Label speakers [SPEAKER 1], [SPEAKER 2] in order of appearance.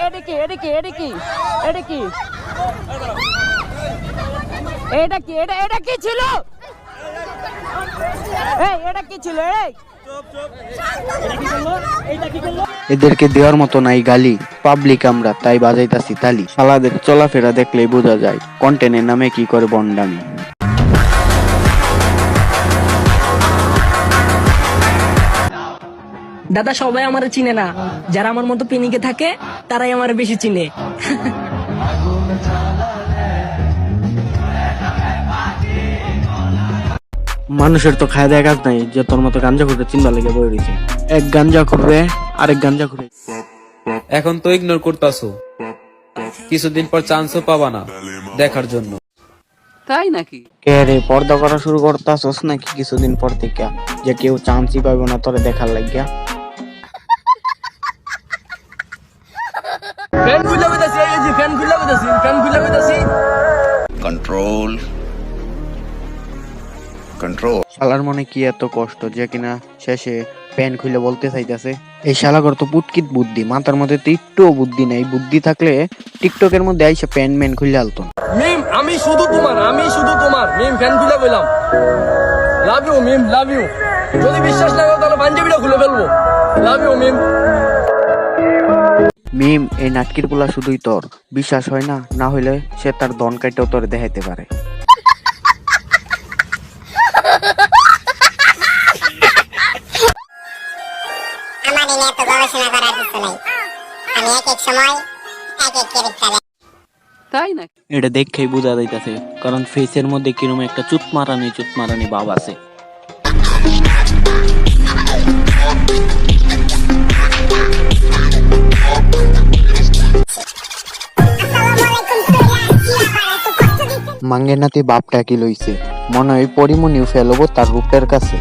[SPEAKER 1] এদিকে এদিকে এদিকে এদিকে এটা কি এটা কি ছিল এই এটা কি ছিল এই
[SPEAKER 2] এদেরকে দেওয়ার মতো নাই গালি, পাবলিক আমরা তাই বাজাইতাছি তালি। শালাদের চলাফেরা দেখলেই বোঝা যায় কন্টেন্টের নামে কি করে বন্ডামি।
[SPEAKER 3] দাদা সবাই আমার চিনে না, যারা আমার মতো পিনিকে থাকে তারাই আমার বেশি চিনে।
[SPEAKER 2] মানুষের তো খায় দেয় কাজ নাই যে তোর মতো গাঞ্জা খুঁড়ে চিন্তা লেগে বয়ে রয়েছে। এক গাঞ্জা খুঁড়বে আরেক গাঞ্জা খুঁড়ে।
[SPEAKER 4] এখন তো ইগনোর করতাছো, কিছুদিন পর চান্সও পাবা না দেখার জন্য।
[SPEAKER 1] তাই নাকি?
[SPEAKER 2] কে রে পর্দা করা শুরু করতাছস নাকি কিছুদিন পর থেকে, যে কেউ চান্সই পাইবো না তোরে দেখার লাগিয়া?
[SPEAKER 3] ফ্যান খুলে কইতাছি, এই যে ফ্যান খুলে কইতাছি, ফ্যান খুলে কইতাছি।
[SPEAKER 5] Control control.
[SPEAKER 2] শালার মনে কি এত কষ্ট যে কিনা শেষে প্যান খুলে বলতে চাইতেছে। এই শালাগর তো পুটকিত বুদ্ধি, মাথার মধ্যে তো একটুও বুদ্ধি নেই। বুদ্ধি থাকলে টিকটকের মধ্যে আইসা প্যান ম্যান খুলে আলতো না।
[SPEAKER 3] মিম আমি শুধু তোমার মিম ফ্যান খুলে কইলাম love you meme, love you. যদি বিশ্বাস না করো তাহলে পাঞ্জাবিটা খুলে ফেলবো। লাভ ইউ মিম।
[SPEAKER 2] মিম এই নাটকির গুলা শুধুই তোর বিশ্বাস হয় না, না হইলে সে তার দন কাইটাও তোরে দেখাইতে পারে।
[SPEAKER 6] আমার নিয়ে এত গবেষণা করার কিছু নাই, আমি এক এক সময় এক এক ক্যারেক্টার।
[SPEAKER 1] তাই নাকি?
[SPEAKER 2] এটা দেখেই বোঝা যাইতাছে, কারণ ফেসের মধ্যে কিরকম একটা চুতমারানি ভাব আছে। মাঙ্গের নাতি বাপটা কি লইছে, মনে হয় পরিমনিও ফেলবো তার রূপের কাছে।